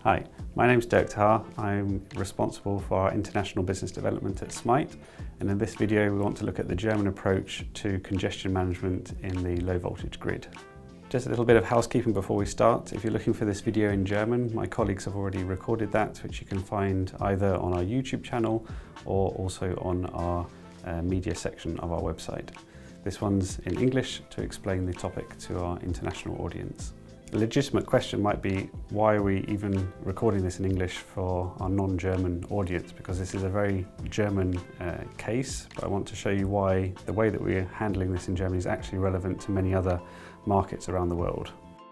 Hi, my name's Dirk Taar. I'm responsible for our international business development at SMIGHT, and in this video we want to look at the German approach to congestion management in the low voltage grid. Just a little bit of housekeeping before we start. If you're looking for this video in German, my colleagues have already recorded that, which you can find either on our YouTube channel or also on our media section of our website. This one's in English to explain the topic to our international audience. A legitimate question might be, why are we even recording this in English for our non-German audience? Because this is a very German case, but I want to show you why the way that we're handling this in Germany is actually relevant to many other markets around the world.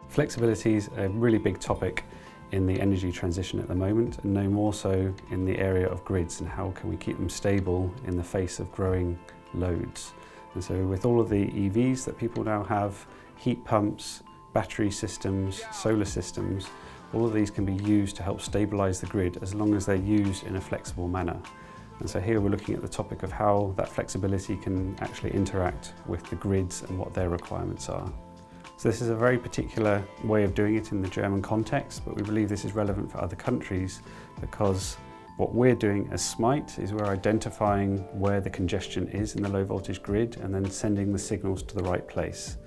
Flexibility is a really big topic in the energy transition at the moment, and no more so in the area of grids and how can we keep them stable in the face of growing loads. And so with all of the EVs that people now have, heat pumps, battery systems, solar systems, all of these can be used to help stabilise the grid as long as they're used in a flexible manner. And so here we're looking at the topic of how that flexibility can actually interact with the grids and what their requirements are. So this is a very particular way of doing it in the German context, but we believe this is relevant for other countries because what we're doing as SMIGHT is we're identifying where the congestion is in the low voltage grid and then sending the signals to the right place.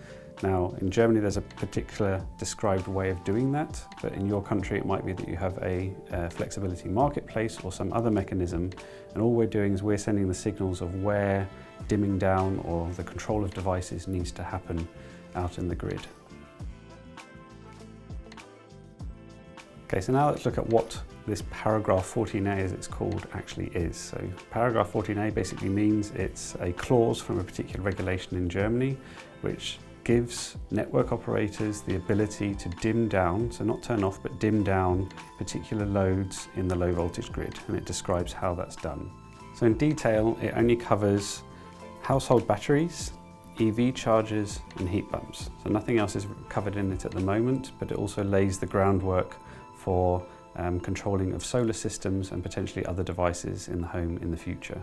Now, in Germany, there's a particular described way of doing that, but in your country, it might be that you have a flexibility marketplace or some other mechanism, and all we're doing is we're sending the signals of where dimming down or the control of devices needs to happen out in the grid. Okay, so now let's look at what this paragraph 14a, as it's called, actually is. So paragraph 14a basically means it's a clause from a particular regulation in Germany, which gives network operators the ability to dim down, so not turn off, but dim down particular loads in the low voltage grid, and it describes how that's done. So in detail, it only covers household batteries, EV chargers and heat pumps. So nothing else is covered in it at the moment, but it also lays the groundwork for controlling of solar systems and potentially other devices in the home in the future.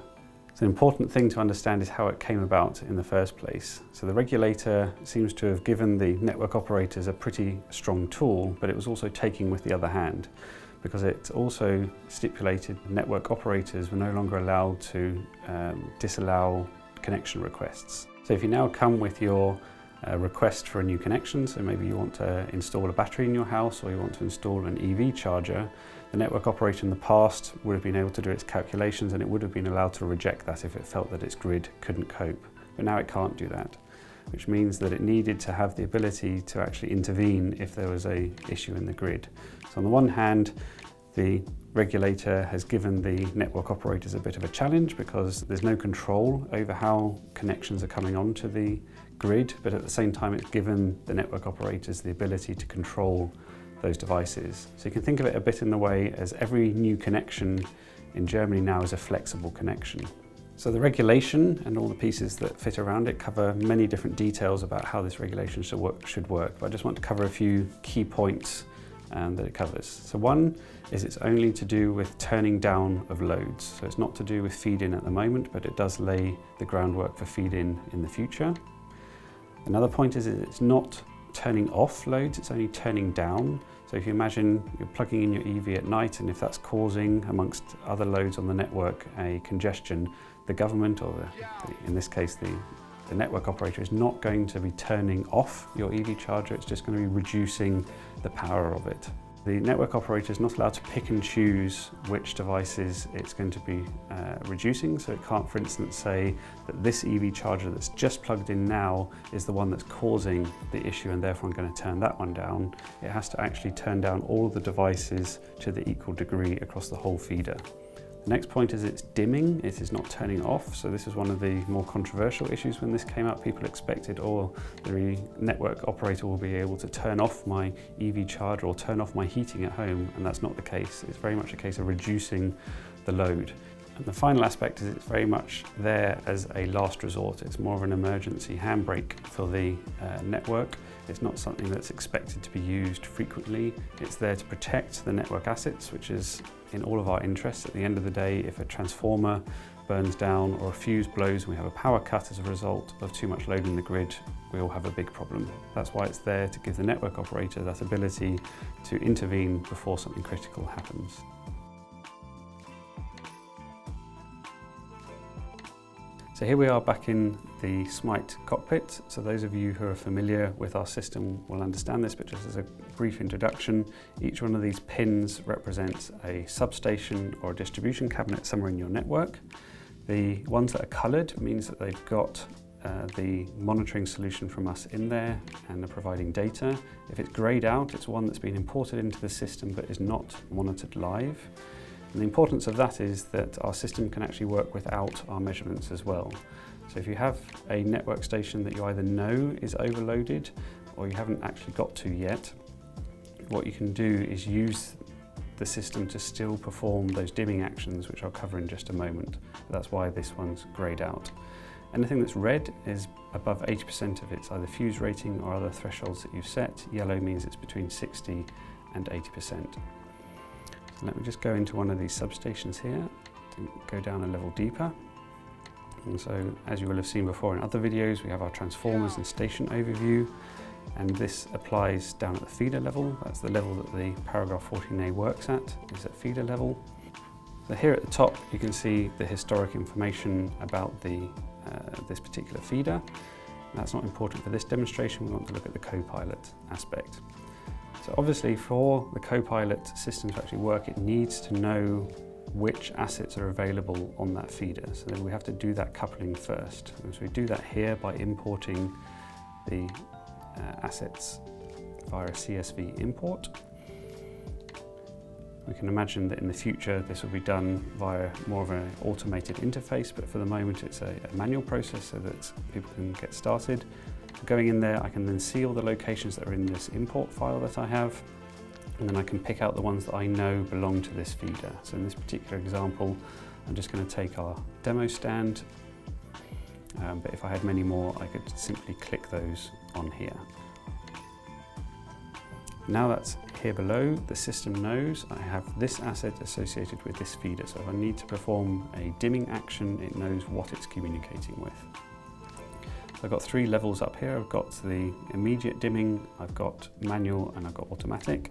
So an important thing to understand is how it came about in the first place. So the regulator seems to have given the network operators a pretty strong tool, but it was also taking with the other hand, because it also stipulated network operators were no longer allowed to disallow connection requests. So if you now come with your request for a new connection, so maybe you want to install a battery in your house or you want to install an EV charger, the network operator in the past would have been able to do its calculations and it would have been allowed to reject that if it felt that its grid couldn't cope. But now it can't do that, which means that it needed to have the ability to actually intervene if there was an issue in the grid. So on the one hand, the regulator has given the network operators a bit of a challenge because there's no control over how connections are coming onto the grid, but at the same time it's given the network operators the ability to control those devices. So you can think of it a bit in the way as every new connection in Germany now is a flexible connection. So the regulation and all the pieces that fit around it cover many different details about how this regulation should work, but I just want to cover a few key points that it covers. So one is it's only to do with turning down of loads. So it's not to do with feed-in at the moment, but it does lay the groundwork for feed-in in the future. Another point is it's not turning off loads, it's only turning down. So if you imagine you're plugging in your EV at night, and if that's causing, amongst other loads on the network, a congestion, the government, or in this case the network operator, is not going to be turning off your EV charger, it's just going to be reducing the power of it. The network operator is not allowed to pick and choose which devices it's going to be reducing, so it can't, for instance, say that this EV charger that's just plugged in now is the one that's causing the issue and therefore I'm going to turn that one down. It has to actually turn down all of the devices to the equal degree across the whole feeder. The next point is it's dimming, it is not turning off. So this is one of the more controversial issues when this came out. People expected, oh, the network operator will be able to turn off my EV charger or turn off my heating at home, and that's not the case. It's very much a case of reducing the load. And the final aspect is it's very much there as a last resort. It's more of an emergency handbrake for the network. It's not something that's expected to be used frequently. It's there to protect the network assets, which is in all of our interests. At the end of the day, if a transformer burns down or a fuse blows and we have a power cut as a result of too much load in the grid, we all have a big problem. That's why it's there, to give the network operator that ability to intervene before something critical happens. So here we are back in the SMIGHT cockpit. So those of you who are familiar with our system will understand this, but just as a brief introduction, each one of these pins represents a substation or a distribution cabinet somewhere in your network. The ones that are coloured means that they've got the monitoring solution from us in there and they're providing data. If it's greyed out, it's one that's been imported into the system but is not monitored live. And the importance of that is that our system can actually work without our measurements as well. So if you have a network station that you either know is overloaded or you haven't actually got to yet, what you can do is use the system to still perform those dimming actions, which I'll cover in just a moment. But that's why this one's greyed out. Anything that's red is above 80% of its either fuse rating or other thresholds that you've set. Yellow means it's between 60 and 80%. Let me just go into one of these substations here to go down a level deeper. And so, as you will have seen before in other videos, we have our transformers and station overview, and this applies down at the feeder level. That's the level that the paragraph 14A works at, is at feeder level. So here at the top you can see the historic information about this particular feeder. That's not important for this demonstration, we want to look at the Copilot aspect. So obviously for the Copilot system to actually work, it needs to know which assets are available on that feeder. So then we have to do that coupling first. And so we do that here by importing the assets via a CSV import. We can imagine that in the future this will be done via more of an automated interface, but for the moment it's a manual process so that people can get started. Going in there, I can then see all the locations that are in this import file that I have, and then I can pick out the ones that I know belong to this feeder. So in this particular example, I'm just going to take our demo stand, but if I had many more, I could simply click those on here. Now that's here below, the system knows I have this asset associated with this feeder. So if I need to perform a dimming action, it knows what it's communicating with. I've got three levels up here. I've got the immediate dimming, I've got manual, and I've got automatic.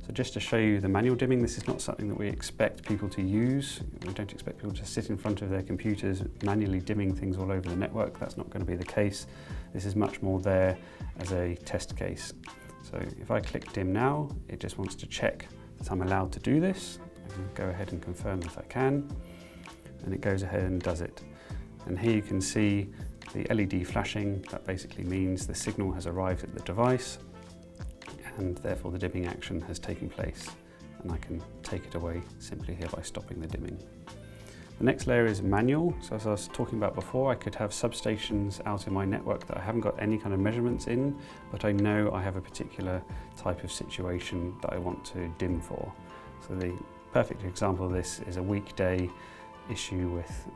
So just to show you the manual dimming, this is not something that we expect people to use. We don't expect people to sit in front of their computers manually dimming things all over the network. That's not going to be the case. This is much more there as a test case. So if I click dim now, it just wants to check that I'm allowed to do this. I can go ahead and confirm that I can, and it goes ahead and does it. And here you can see the LED flashing. That basically means the signal has arrived at the device and therefore the dimming action has taken place, and I can take it away simply here by stopping the dimming. The next layer is manual. So as I was talking about before, I could have substations out in my network that I haven't got any kind of measurements in, but I know I have a particular type of situation that I want to dim for. So the perfect example of this is a weekday issue with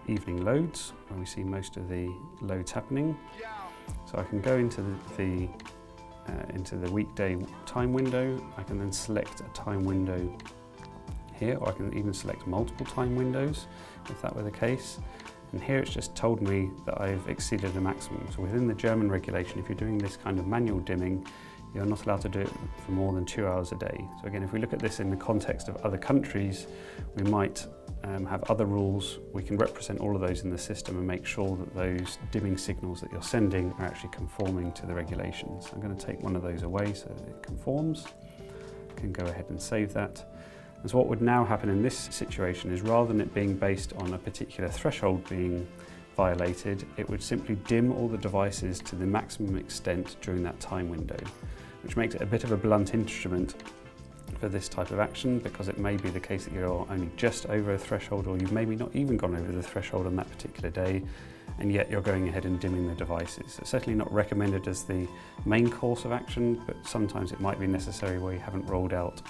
evening loads, where we see most of the loads happening. So I can go into the weekday time window. I can then select a time window here, or I can even select multiple time windows if that were the case. And here it's just told me that I've exceeded a maximum. So within the German regulation, if you're doing this kind of manual dimming, you're not allowed to do it for more than 2 hours a day. So again, if we look at this in the context of other countries, we might have other rules. We can represent all of those in the system and make sure that those dimming signals that you're sending are actually conforming to the regulations. I'm going to take one of those away so that it conforms. I can go ahead and save that. And so what would now happen in this situation is, rather than it being based on a particular threshold being violated, it would simply dim all the devices to the maximum extent during that time window, which makes it a bit of a blunt instrument for this type of action, because it may be the case that you're only just over a threshold, or you've maybe not even gone over the threshold on that particular day, and yet you're going ahead and dimming the devices. It's certainly not recommended as the main course of action, but sometimes it might be necessary where you haven't rolled out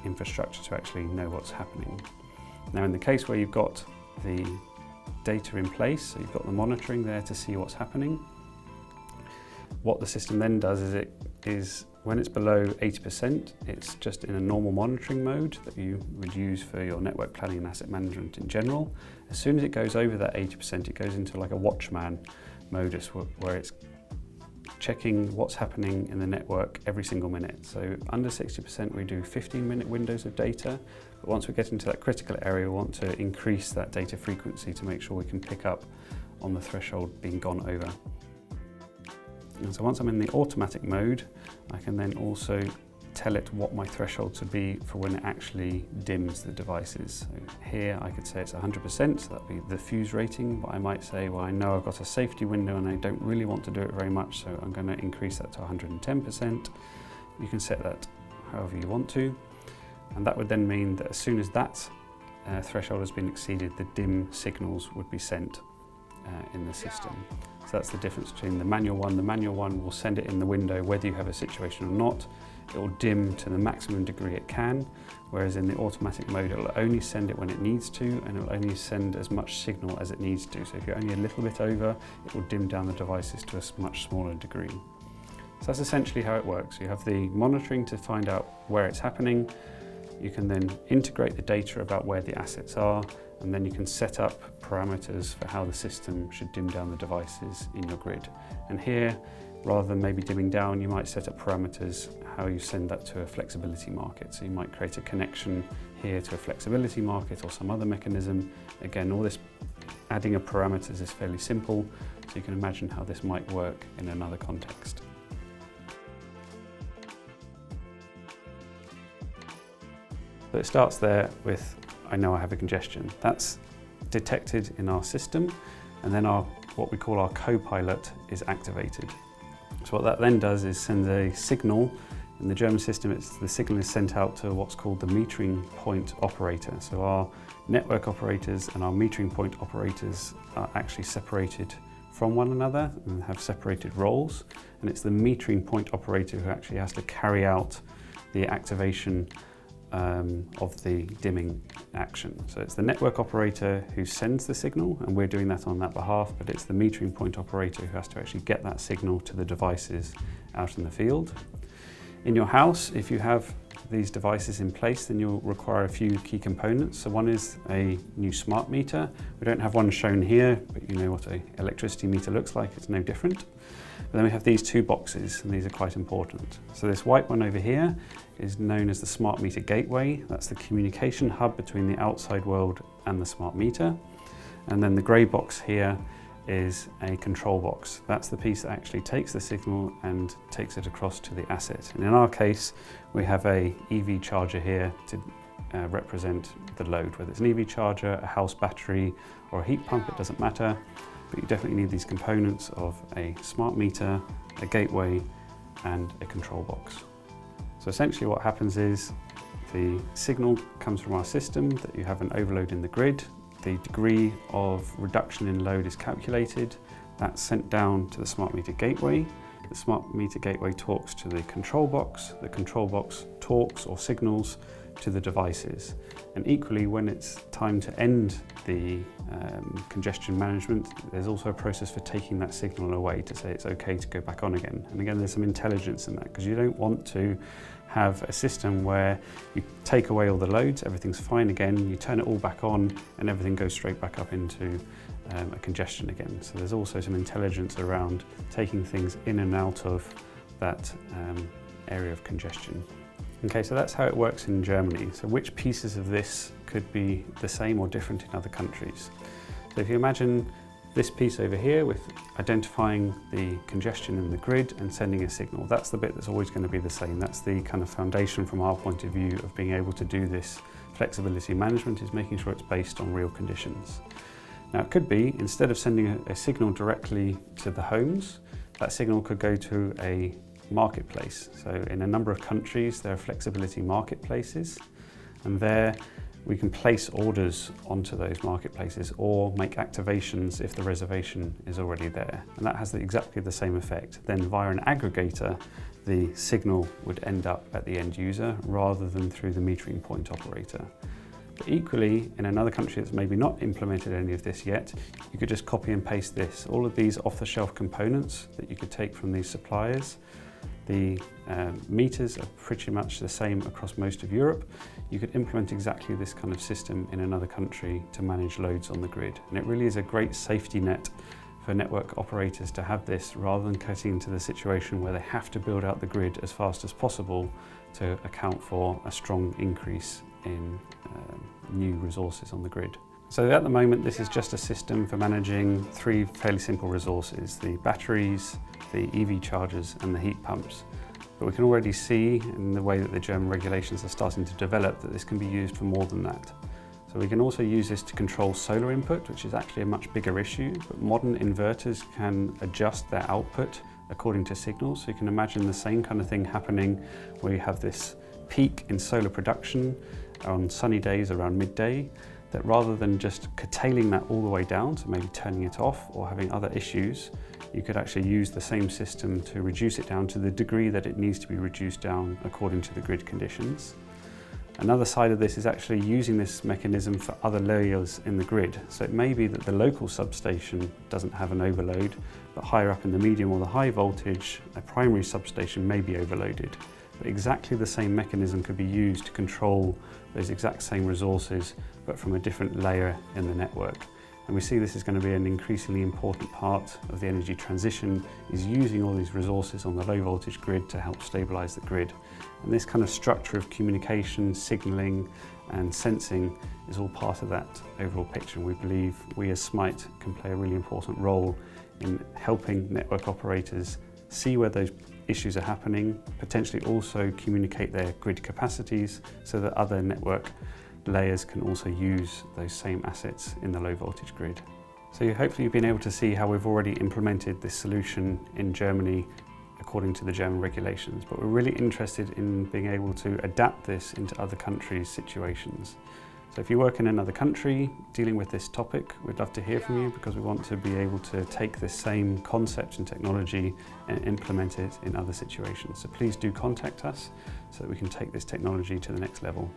infrastructure to actually know what's happening. Now in the case where you've got the data in place, so you've got the monitoring there to see what's happening, what the system then does is it is When it's below 80%, it's just in a normal monitoring mode that you would use for your network planning and asset management in general. As soon as it goes over that 80%, it goes into like a watchman modus where it's checking what's happening in the network every single minute. So under 60%, we do 15-minute windows of data. But once we get into that critical area, we want to increase that data frequency to make sure we can pick up on the threshold being gone over. And so once I'm in the automatic mode, I can then also tell it what my threshold should be for when it actually dims the devices. So here I could say it's 100%, so that'd be the fuse rating, but I might say, well, I know I've got a safety window and I don't really want to do it very much, so I'm going to increase that to 110%. You can set that however you want to, and that would then mean that as soon as that threshold has been exceeded, the dim signals would be sent in the system. So that's the difference between the manual one. The manual one will send it in the window whether you have a situation or not. It will dim to the maximum degree it can, whereas in the automatic mode it will only send it when it needs to, and it will only send as much signal as it needs to. So if you're only a little bit over, it will dim down the devices to a much smaller degree. So that's essentially how it works. You have the monitoring to find out where it's happening. You can then integrate the data about where the assets are, and then you can set up parameters for how the system should dim down the devices in your grid. And here, rather than maybe dimming down, you might set up parameters how you send that to a flexibility market. So you might create a connection here to a flexibility market or some other mechanism. Again, all this adding of parameters is fairly simple, so you can imagine how this might work in another context. So it starts there with, I know I have a congestion. That's detected in our system, and then what we call our Copilot is activated. So what that then does is send a signal. In the German system, the signal is sent out to what's called the metering point operator. So our network operators and our metering point operators are actually separated from one another and have separated roles. And it's the metering point operator who actually has to carry out the activation of the dimming action. So it's the network operator who sends the signal, and we're doing that on that behalf, but it's the metering point operator who has to actually get that signal to the devices out in the field. In your house, if you have these devices in place, then you'll require a few key components. So one is a new smart meter. We don't have one shown here, but you know what an electricity meter looks like, it's no different. But then we have these two boxes, and these are quite important. So this white one over here is known as the smart meter gateway. That's the communication hub between the outside world and the smart meter. And then the grey box here is a control box. That's the piece that actually takes the signal and takes it across to the asset. And in our case, we have a EV charger here to represent the load. Whether it's an EV charger, a house battery, or a heat pump, it doesn't matter. But you definitely need these components of a smart meter, a gateway, and a control box. So essentially what happens is the signal comes from our system that you have an overload in the grid. The degree of reduction in load is calculated. That's sent down to the smart meter gateway. The smart meter gateway talks to the control box. The control box talks or signals to the devices. And equally, when it's time to end the congestion management, there's also a process for taking that signal away to say it's okay to go back on again. And again, there's some intelligence in that, because you don't want to have a system where you take away all the loads, everything's fine again, you turn it all back on, and everything goes straight back up into a congestion again. So there's also some intelligence around taking things in and out of that area of congestion. Okay, so that's how it works in Germany. So which pieces of this could be the same or different in other countries? So if you imagine this piece over here with identifying the congestion in the grid and sending a signal, that's the bit that's always going to be the same. That's the kind of foundation from our point of view of being able to do this flexibility management, is making sure it's based on real conditions. Now it could be, instead of sending a signal directly to the homes, that signal could go to a marketplace. So in a number of countries there are flexibility marketplaces, and there we can place orders onto those marketplaces or make activations if the reservation is already there. And that has exactly the same effect. Then via an aggregator, the signal would end up at the end user rather than through the metering point operator. But equally, in another country that's maybe not implemented any of this yet, you could just copy and paste this. All of these off-the-shelf components that you could take from these suppliers, The meters are pretty much the same across most of Europe. You could implement exactly this kind of system in another country to manage loads on the grid. And it really is a great safety net for network operators to have this, rather than getting into the situation where they have to build out the grid as fast as possible to account for a strong increase in new resources on the grid. So at the moment, this is just a system for managing three fairly simple resources: the batteries, the EV chargers and the heat pumps. But we can already see in the way that the German regulations are starting to develop that this can be used for more than that. So we can also use this to control solar input, which is actually a much bigger issue, but modern inverters can adjust their output according to signals. So you can imagine the same kind of thing happening where you have this peak in solar production on sunny days around midday, that rather than just curtailing that all the way down, so maybe turning it off or having other issues, you could actually use the same system to reduce it down to the degree that it needs to be reduced down according to the grid conditions. Another side of this is actually using this mechanism for other layers in the grid. So it may be that the local substation doesn't have an overload, but higher up in the medium or the high voltage, a primary substation may be overloaded. But exactly the same mechanism could be used to control those exact same resources, but from a different layer in the network. And we see this is going to be an increasingly important part of the energy transition, is using all these resources on the low voltage grid to help stabilise the grid. And this kind of structure of communication, signalling and sensing is all part of that overall picture. And we believe we as SMIGHT can play a really important role in helping network operators see where those issues are happening, potentially also communicate their grid capacities so that other network layers can also use those same assets in the low voltage grid. So hopefully you've been able to see how we've already implemented this solution in Germany according to the German regulations, but we're really interested in being able to adapt this into other countries' situations. So if you work in another country dealing with this topic, we'd love to hear from you, because we want to be able to take this same concept and technology and implement it in other situations. So please do contact us so that we can take this technology to the next level.